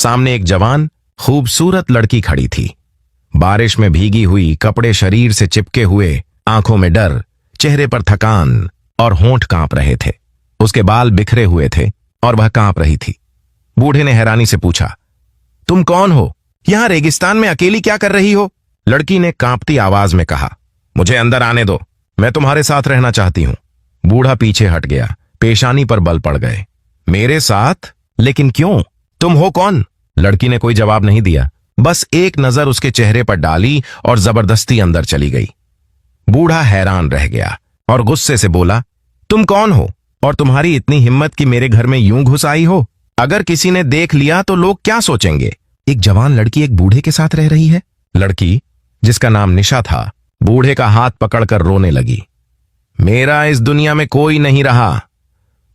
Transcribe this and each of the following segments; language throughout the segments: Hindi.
सामने एक जवान खूबसूरत लड़की खड़ी थी। बारिश में भीगी हुई, कपड़े शरीर से चिपके हुए, आंखों में डर, चेहरे पर थकान और होंठ कांप रहे थे। उसके बाल बिखरे हुए थे और वह कांप रही थी। बूढ़े ने हैरानी से पूछा, तुम कौन हो? यहां रेगिस्तान में अकेली क्या कर रही हो? लड़की ने कांपती आवाज में कहा, मुझे अंदर आने दो, मैं तुम्हारे साथ रहना चाहती हूं। बूढ़ा पीछे हट गया, पेशानी पर बल पड़ गए। मेरे साथ? लेकिन क्यों? तुम हो कौन? लड़की ने कोई जवाब नहीं दिया, बस एक नजर उसके चेहरे पर डाली और जबरदस्ती अंदर चली गई। बूढ़ा हैरान रह गया और गुस्से से बोला, तुम कौन हो और तुम्हारी इतनी हिम्मत कि मेरे घर में यूं घुस आई हो? अगर किसी ने देख लिया तो लोग क्या सोचेंगे? एक जवान लड़की एक बूढ़े के साथ रह रही है। लड़की, जिसका नाम निशा था, बूढ़े का हाथ पकड़कर रोने लगी। मेरा इस दुनिया में कोई नहीं रहा।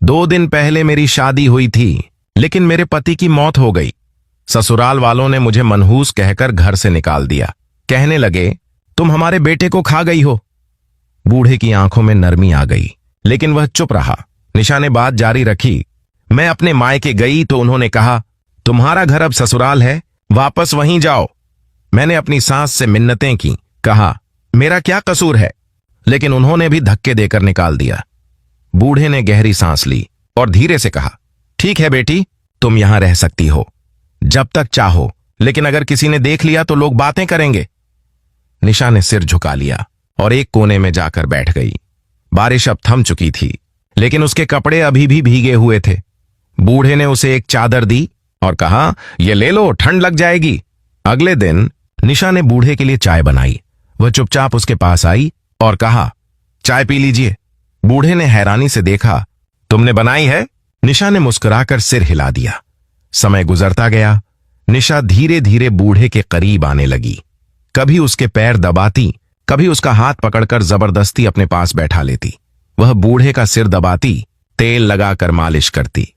2 दिन पहले मेरी शादी हुई थी, लेकिन मेरे पति की मौत हो गई। ससुराल वालों ने मुझे मनहूस कहकर घर से निकाल दिया। कहने लगे, तुम हमारे बेटे को खा गई हो। बूढ़े की आंखों में नरमी आ गई, लेकिन वह चुप रहा। निशा ने बात जारी रखी, मैं अपने मायके गई तो उन्होंने कहा, तुम्हारा घर अब ससुराल है, वापस वहीं जाओ। मैंने अपनी सास से मिन्नतें की, कहा मेरा क्या कसूर है, लेकिन उन्होंने भी धक्के देकर निकाल दिया। बूढ़े ने गहरी सांस ली और धीरे से कहा, ठीक है बेटी, तुम यहां रह सकती हो जब तक चाहो, लेकिन अगर किसी ने देख लिया तो लोग बातें करेंगे। निशा ने सिर झुका लिया और एक कोने में जाकर बैठ गई। बारिश अब थम चुकी थी, लेकिन उसके कपड़े अभी भी भीगे हुए थे। बूढ़े ने उसे एक चादर दी और कहा, ये ले लो, ठंड लग जाएगी। अगले दिन निशा ने बूढ़े के लिए चाय बनाई। वह चुपचाप उसके पास आई और कहा, चाय पी लीजिए। बूढ़े ने हैरानी से देखा, तुमने बनाई है? निशा ने मुस्कुराकर सिर हिला दिया। समय गुजरता गया। निशा धीरे धीरे बूढ़े के करीब आने लगी। कभी उसके पैर दबाती, कभी उसका हाथ पकड़कर जबरदस्ती अपने पास बैठा लेती। वह बूढ़े का सिर दबाती, तेल लगाकर मालिश करती।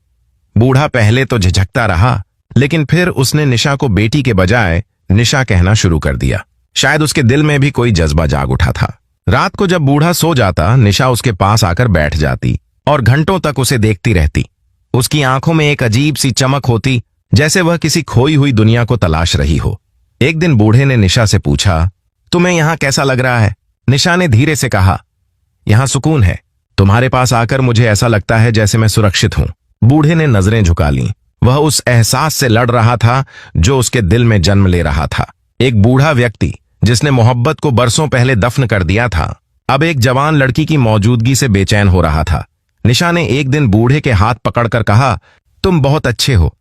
बूढ़ा पहले तो झिझकता रहा, लेकिन फिर उसने निशा को बेटी के बजाय निशा कहना शुरू कर दिया। शायद उसके दिल में भी कोई जज्बा जाग उठा था। रात को जब बूढ़ा सो जाता, निशा उसके पास आकर बैठ जाती और घंटों तक उसे देखती रहती। उसकी आंखों में एक अजीब सी चमक होती, जैसे वह किसी खोई हुई दुनिया को तलाश रही हो। एक दिन बूढ़े ने निशा से पूछा, तुम्हें यहां कैसा लग रहा है? निशा ने धीरे से कहा, यहां सुकून है। तुम्हारे पास आकर मुझे ऐसा लगता है जैसे मैं सुरक्षित हूं। बूढ़े ने नजरें झुका लीं। वह उस एहसास से लड़ रहा था जो उसके दिल में जन्म ले रहा था। एक बूढ़ा व्यक्ति जिसने मोहब्बत को बरसों पहले दफन कर दिया था, अब एक जवान लड़की की मौजूदगी से बेचैन हो रहा था। निशा ने एक दिन बूढ़े के हाथ पकड़कर कहा, तुम बहुत अच्छे हो।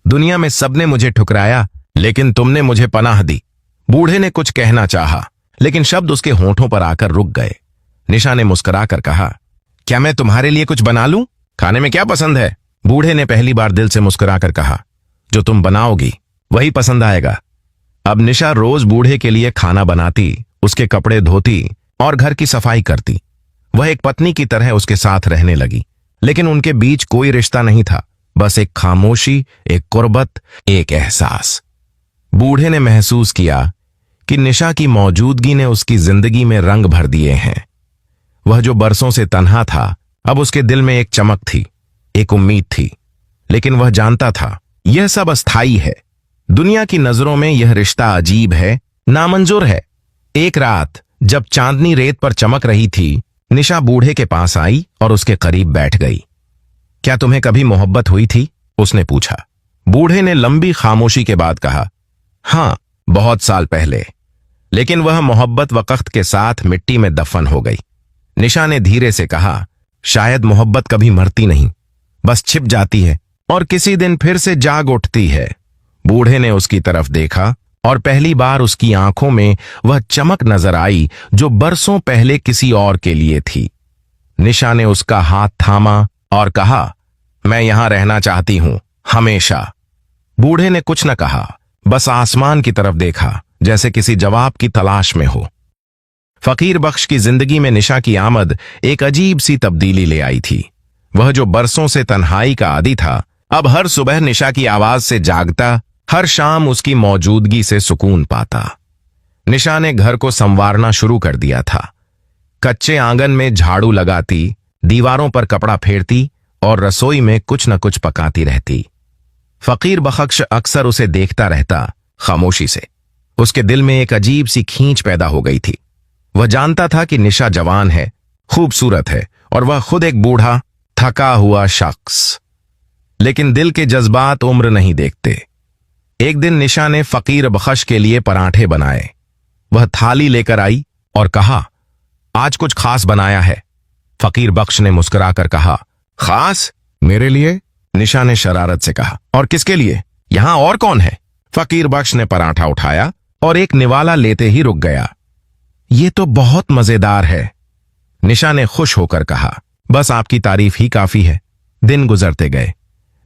दुनिया में सबने मुझे ठुकराया, लेकिन तुमने मुझे पनाह दी। बूढ़े ने कुछ कहना चाहा, लेकिन शब्द उसके होंठों पर आकर रुक गए। निशा ने मुस्कुराकर कहा, क्या मैं तुम्हारे लिए कुछ बना लूं? खाने में क्या पसंद है? बूढ़े ने पहली बार दिल से मुस्कुराकर कहा, जो तुम बनाओगी वही पसंद आएगा। अब निशा रोज बूढ़े के लिए खाना बनाती, उसके कपड़े धोती और घर की सफाई करती। वह एक पत्नी की तरह उसके साथ रहने लगी, लेकिन उनके बीच कोई रिश्ता नहीं था, बस एक खामोशी, एक कुर्बत, एक एहसास। बूढ़े ने महसूस किया कि निशा की मौजूदगी ने उसकी जिंदगी में रंग भर दिए हैं। वह जो बरसों से तन्हा था, अब उसके दिल में एक चमक थी, एक उम्मीद थी। लेकिन वह जानता था, यह सब अस्थाई है। दुनिया की नजरों में यह रिश्ता अजीब है, नामंजूर है। एक रात जब चांदनी रेत पर चमक रही थी, निशा बूढ़े के पास आई और उसके करीब बैठ गई। क्या तुम्हें कभी मोहब्बत हुई थी? उसने पूछा। बूढ़े ने लंबी खामोशी के बाद कहा, हां, बहुत साल पहले, लेकिन वह मोहब्बत वक्त के साथ मिट्टी में दफन हो गई। निशा ने धीरे से कहा, शायद मोहब्बत कभी मरती नहीं, बस छिप जाती है और किसी दिन फिर से जाग उठती है। बूढ़े ने उसकी तरफ देखा और पहली बार उसकी आंखों में वह चमक नजर आई जो बरसों पहले किसी और के लिए थी। निशा ने उसका हाथ थामा और कहा, मैं यहां रहना चाहती हूं, हमेशा। बूढ़े ने कुछ न कहा, बस आसमान की तरफ देखा, जैसे किसी जवाब की तलाश में हो। फकीर बख्श की जिंदगी में निशा की आमद एक अजीब सी तब्दीली ले आई थी। वह जो बरसों से तन्हाई का आदी था, अब हर सुबह निशा की आवाज से जागता, हर शाम उसकी मौजूदगी से सुकून पाता। निशा ने घर को संवारना शुरू कर दिया था। कच्चे आंगन में झाड़ू लगाती, दीवारों पर कपड़ा फेरती और रसोई में कुछ न कुछ पकाती रहती। फकीर बख्श अक्सर उसे देखता रहता, खामोशी से। उसके दिल में एक अजीब सी खींच पैदा हो गई थी। वह जानता था कि निशा जवान है, खूबसूरत है और वह खुद एक बूढ़ा, थका हुआ शख्स। लेकिन दिल के जज्बात उम्र नहीं देखते। एक दिन निशा ने फकीर बख्श के लिए पराठे बनाए। वह थाली लेकर आई और कहा, आज कुछ खास बनाया है। फकीर बख्श ने मुस्कुराकर कहा, खास? मेरे लिए? निशा ने शरारत से कहा। और किसके लिए? यहां और कौन है? फकीर बख्श ने पराठा उठाया और एक निवाला लेते ही रुक गया। ये तो बहुत मजेदार है, निशा ने खुश होकर कहा। बस आपकी तारीफ ही काफी है। दिन गुजरते गए।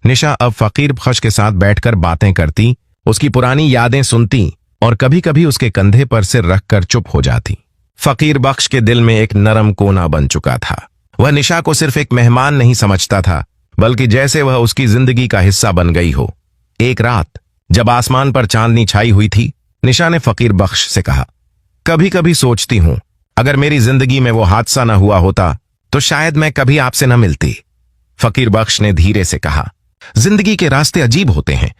निशा अब फकीर बख्श के साथ बैठकर बातें करती, उसकी पुरानी यादें सुनती और कभी कभी उसके कंधे पर सिर रखकर चुप हो जाती। फकीर बख्श के दिल में एक नरम कोना बन चुका था। वह निशा को सिर्फ एक मेहमान नहीं समझता था, बल्कि जैसे वह उसकी जिंदगी का हिस्सा बन गई हो। एक रात जब आसमान पर चांदनी छाई हुई थी, निशा ने फकीर बख्श से कहा, कभी कभी सोचती हूं, अगर मेरी जिंदगी में वो हादसा न हुआ होता तो शायद मैं कभी आपसे न मिलती। फकीर बख्श ने धीरे से कहा, जिंदगी के रास्ते अजीब होते हैं।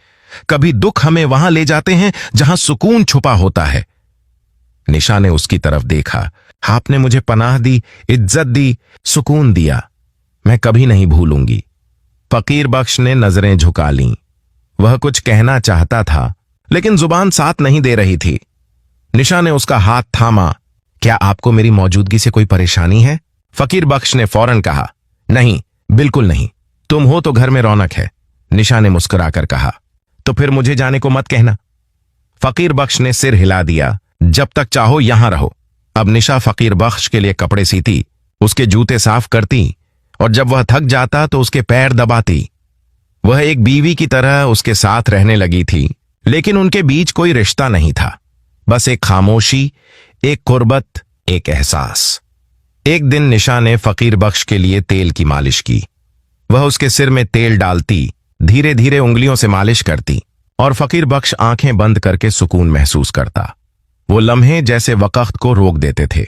कभी दुख हमें वहां ले जाते हैं जहां सुकून छुपा होता है। निशा ने उसकी तरफ देखा। आपने मुझे पनाह दी, इज्जत दी, सुकून दिया, मैं कभी नहीं भूलूंगी। फकीर बख्श ने नजरें झुका लीं। वह कुछ कहना चाहता था, लेकिन जुबान साथ नहीं दे रही थी। निशा ने उसका हाथ थामा। क्या आपको मेरी मौजूदगी से कोई परेशानी है? फकीर बख्श ने फौरन कहा, नहीं, बिल्कुल नहीं, तुम हो तो घर में रौनक है। निशा ने मुस्कुराकर कहा, तो फिर मुझे जाने को मत कहना। फकीर बख्श ने सिर हिला दिया, जब तक चाहो यहां रहो। अब निशा फकीर बख्श के लिए कपड़े सीती, उसके जूते साफ करती और जब वह थक जाता तो उसके पैर दबाती। वह एक बीवी की तरह उसके साथ रहने लगी थी, लेकिन उनके बीच कोई रिश्ता नहीं था, बस एक खामोशी, एक कुर्बत, एक एहसास। एक दिन निशा ने फकीर बख्श के लिए तेल की मालिश की। वह उसके सिर में तेल डालती, धीरे धीरे उंगलियों से मालिश करती और फकीर बख्श आंखें बंद करके सुकून महसूस करता। वो लम्हे जैसे वक्त को रोक देते थे।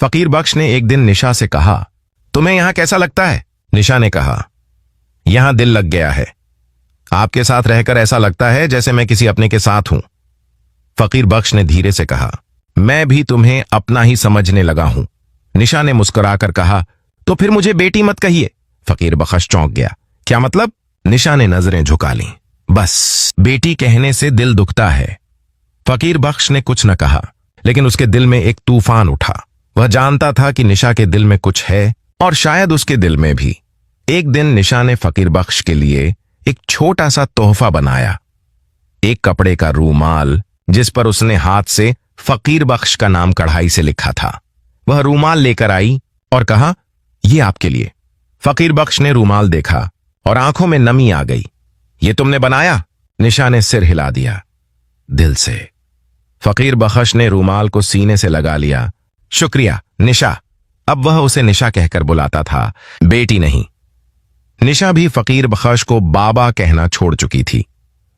फकीर बख्श ने एक दिन निशा से कहा, तुम्हें यहां कैसा लगता है? निशा ने कहा, यहां दिल लग गया है। आपके साथ रहकर ऐसा लगता है जैसे मैं किसी अपने के साथ हूं। फकीर बख्श ने धीरे से कहा, मैं भी तुम्हें अपना ही समझने लगा हूं। निशा ने मुस्कुराकर कहा, तो फिर मुझे बेटी मत कहिए। फकीर बख्श चौंक गया। क्या मतलब? निशा ने नजरें झुका लीं। बस बेटी कहने से दिल दुखता है। फकीर बख्श ने कुछ न कहा, लेकिन उसके दिल में एक तूफान उठा। वह जानता था कि निशा के दिल में कुछ है और शायद उसके दिल में भी। एक दिन निशा ने फकीर बख्श के लिए एक छोटा सा तोहफा बनाया, एक कपड़े का रूमाल जिस पर उसने हाथ से फकीर बख्श का नाम कढ़ाई से लिखा था। वह रूमाल लेकर आई और कहा, यह आपके लिए। फकीर बख्श ने रूमाल देखा और आंखों में नमी आ गई। ये तुमने बनाया? निशा ने सिर हिला दिया, दिल से। फकीर बख्श ने रूमाल को सीने से लगा लिया। शुक्रिया निशा। अब वह उसे निशा कहकर बुलाता था, बेटी नहीं। निशा भी फकीर बख्श को बाबा कहना छोड़ चुकी थी।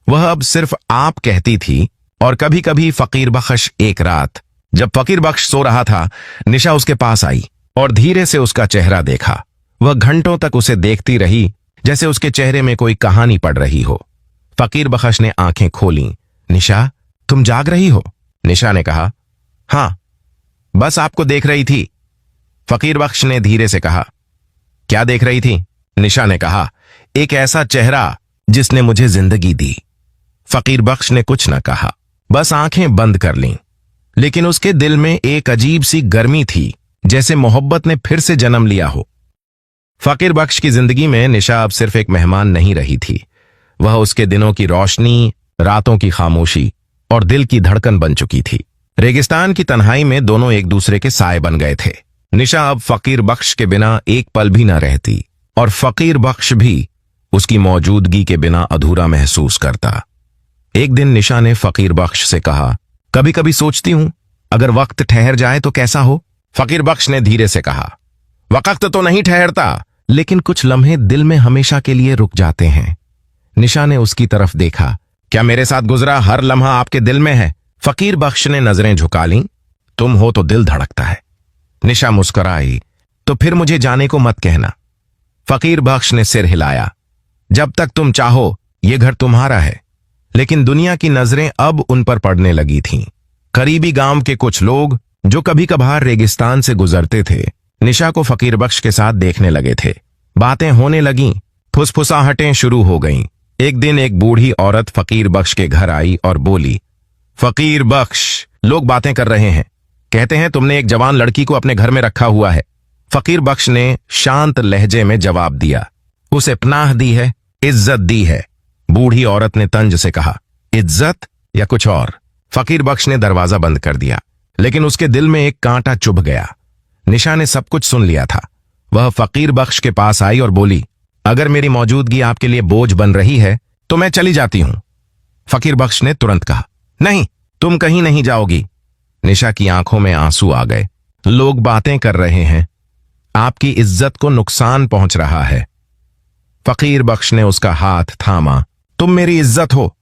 वह अब सिर्फ आप कहती थी। और कभी कभी फकीर बख्श, एक रात जब फकीर बख्श सो रहा था, निशा उसके पास आई और धीरे से उसका चेहरा देखा। वह घंटों तक उसे देखती रही, जैसे उसके चेहरे में कोई कहानी पढ़ रही हो। फकीर बख्श ने आंखें खोलीं। निशा, तुम जाग रही हो? निशा ने कहा, हां, बस आपको देख रही थी। फकीर बख्श ने धीरे से कहा, क्या देख रही थी? निशा ने कहा, एक ऐसा चेहरा जिसने मुझे जिंदगी दी। फकीर बख्श ने कुछ न कहा, बस आंखें बंद कर लीं। लेकिन उसके दिल में एक अजीब सी गर्मी थी, जैसे मोहब्बत ने फिर से जन्म लिया हो। फकीर बख्श की जिंदगी में निशा अब सिर्फ एक मेहमान नहीं रही थी। वह उसके दिनों की रोशनी, रातों की खामोशी और दिल की धड़कन बन चुकी थी। रेगिस्तान की तन्हाई में दोनों एक दूसरे के साए बन गए थे। निशा अब फकीर बख्श के बिना एक पल भी न रहती और फकीर बख्श भी उसकी मौजूदगी के बिना अधूरा महसूस करता। एक दिन निशा ने फकीर बख्श से कहा, कभी कभी सोचती हूं, अगर वक्त ठहर जाए तो कैसा हो? फकीर बख्श ने धीरे से कहा, वक्त तो नहीं ठहरता, लेकिन कुछ लम्हे दिल में हमेशा के लिए रुक जाते हैं। निशा ने उसकी तरफ देखा, क्या मेरे साथ गुजरा हर लम्हा आपके दिल में है? फकीर बख्श ने नजरें झुका लीं। तुम हो तो दिल धड़कता है। निशा मुस्कुराई, तो फिर मुझे जाने को मत कहना। फकीर बख्श ने सिर हिलाया, जब तक तुम चाहो ये घर तुम्हारा है। लेकिन दुनिया की नजरें अब उन पर पड़ने लगी थीं। करीबी गांव के कुछ लोग जो कभी कभार रेगिस्तान से गुजरते थे, निशा को फकीर बख्श के साथ देखने लगे थे। बातें होने लगीं, फुसफुसाहटें शुरू हो गईं। एक दिन एक बूढ़ी औरत फकीर बख्श के घर आई और बोली, फकीर बख्श, लोग बातें कर रहे हैं, कहते हैं तुमने एक जवान लड़की को अपने घर में रखा हुआ है। फकीर बख्श ने शांत लहजे में जवाब दिया, उसे पनाह दी है, इज्जत दी है। बूढ़ी औरत ने तंज से कहा, इज्जत या कुछ और? फकीर बख्श ने दरवाजा बंद कर दिया, लेकिन उसके दिल में एक कांटा चुभ गया। निशा ने सब कुछ सुन लिया था। वह फकीर बख्श के पास आई और बोली, अगर मेरी मौजूदगी आपके लिए बोझ बन रही है तो मैं चली जाती हूं। फकीर बख्श ने तुरंत कहा, नहीं, तुम कहीं नहीं जाओगी। निशा की आंखों में आंसू आ गए। लोग बातें कर रहे हैं, आपकी इज्जत को नुकसान पहुंच रहा है। फकीर बख्श ने उसका हाथ थामा। तुम मेरी इज्जत हो,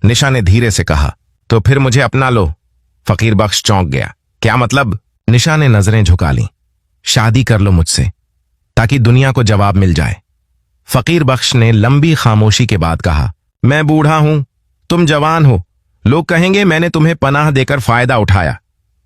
निशा ने धीरे से कहा। तो फिर मुझे अपना लो। फकीर बख्श चौंक गया। क्या मतलब? निशा ने नजरें झुका ली। शादी कर लो मुझसे, ताकि दुनिया को जवाब मिल जाए। फकीर बख्श ने लंबी खामोशी के बाद कहा, मैं बूढ़ा हूं, तुम जवान हो, लोग कहेंगे मैंने तुम्हें पनाह देकर फायदा उठाया।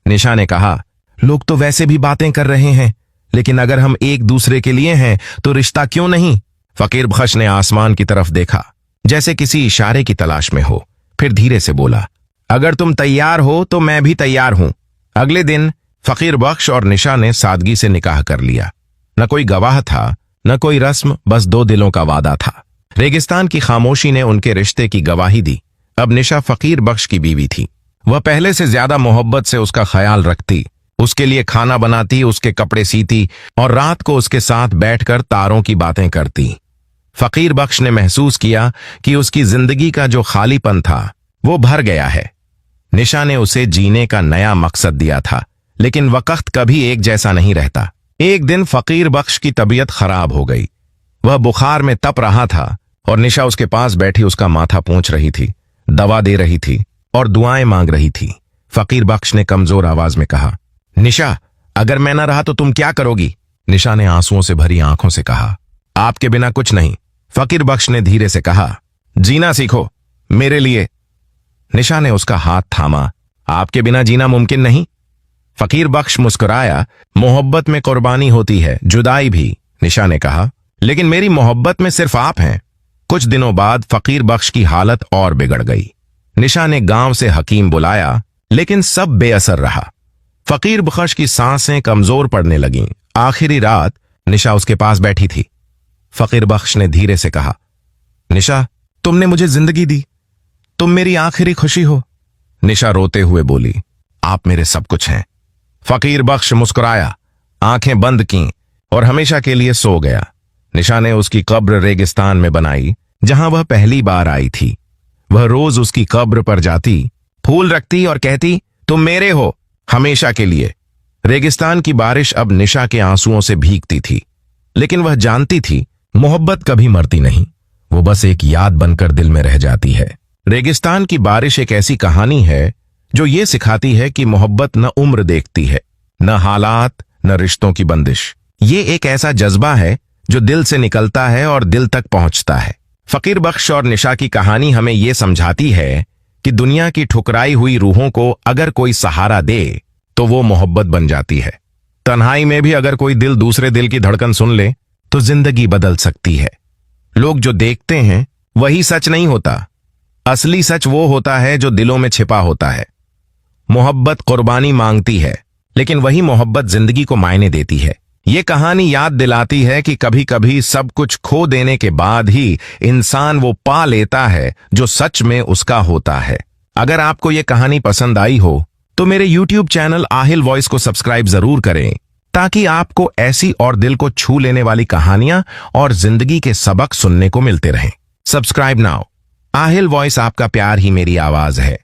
निशा ने कहा, लोग तो वैसे भी बातें कर रहे हैं, लेकिन अगर हम एक दूसरे के लिए हैं तो रिश्ता क्यों नहीं? फकीर बख्श ने आसमान की तरफ देखा, जैसे किसी इशारे की तलाश में हो, फिर धीरे से बोला, अगर तुम तैयार हो तो मैं भी तैयार हूं। अगले दिन फकीर बख्श और निशा ने सादगी से निकाह कर लिया। न कोई गवाह था, न कोई रस्म, बस दो दिलों का वादा था। रेगिस्तान की खामोशी ने उनके रिश्ते की गवाही दी। अब निशा फकीर बख्श की बीवी थी। वह पहले से ज्यादा मोहब्बत से उसका ख्याल रखती, उसके लिए खाना बनाती, उसके कपड़े सीती और रात को उसके साथ बैठकर तारों की बातें करती। फकीर बख्श ने महसूस किया कि उसकी जिंदगी का जो खालीपन था वो भर गया है। निशा ने उसे जीने का नया मकसद दिया था, लेकिन वक्त कभी एक जैसा नहीं रहता। एक दिन फकीर बख्श की तबीयत खराब हो गई। वह बुखार में तप रहा था और निशा उसके पास बैठी उसका माथा पोंछ रही थी, दवा दे रही थी और दुआएं मांग रही थी। फकीर बख्श ने कमजोर आवाज में कहा, निशा, अगर मैं न रहा तो तुम क्या करोगी? निशा ने आंसुओं से भरी आंखों से कहा, आपके बिना कुछ नहीं। फकीर बख्श ने धीरे से कहा, जीना सीखो मेरे लिए। निशा ने उसका हाथ थामा। आपके बिना जीना मुमकिन नहीं। फकीर बख्श मुस्कुराया। मोहब्बत में कुर्बानी होती है, जुदाई भी। निशा ने कहा, लेकिन मेरी मोहब्बत में सिर्फ आप हैं। कुछ दिनों बाद फकीर बख्श की हालत और बिगड़ गई। निशा ने गांव से हकीम बुलाया, लेकिन सब बेअसर रहा। फकीर बख्श की सांसें कमजोर पड़ने लगीं। आखिरी रात निशा उसके पास बैठी थी। फकीर बख्श ने धीरे से कहा, निशा, तुमने मुझे जिंदगी दी, तुम मेरी आखिरी खुशी हो। निशा रोते हुए बोली, आप मेरे सब कुछ हैं। फकीर बख्श मुस्कुराया, आंखें बंद की और हमेशा के लिए सो गया। निशा ने उसकी कब्र रेगिस्तान में बनाई, जहां वह पहली बार आई थी। वह रोज उसकी कब्र पर जाती, फूल रखती और कहती, तुम मेरे हो हमेशा के लिए। रेगिस्तान की बारिश अब निशा के आंसुओं से भीगती थी, लेकिन वह जानती थी मोहब्बत कभी मरती नहीं, वो बस एक याद बनकर दिल में रह जाती है। रेगिस्तान की बारिश एक ऐसी कहानी है जो ये सिखाती है कि मोहब्बत न उम्र देखती है, न हालात, न रिश्तों की बंदिश। ये एक ऐसा जज्बा है जो दिल से निकलता है और दिल तक पहुंचता है। फकीर बख्श और निशा की कहानी हमें ये समझाती है कि दुनिया की ठुकराई हुई रूहों को अगर कोई सहारा दे तो वो मोहब्बत बन जाती है। तन्हाई में भी अगर कोई दिल दूसरे दिल की धड़कन सुन ले तो जिंदगी बदल सकती है। लोग जो देखते हैं वही सच नहीं होता, असली सच वो होता है जो दिलों में छिपा होता है। मोहब्बत कुर्बानी मांगती है, लेकिन वही मोहब्बत जिंदगी को मायने देती है। ये कहानी याद दिलाती है कि कभी कभी सब कुछ खो देने के बाद ही इंसान वो पा लेता है जो सच में उसका होता है। अगर आपको ये कहानी पसंद आई हो तो मेरे YouTube चैनल आहिल वॉइस को सब्सक्राइब जरूर करें, ताकि आपको ऐसी और दिल को छू लेने वाली कहानियां और जिंदगी के सबक सुनने को मिलते रहें। Subscribe now. आहिल वॉइस, आपका प्यार ही मेरी आवाज है।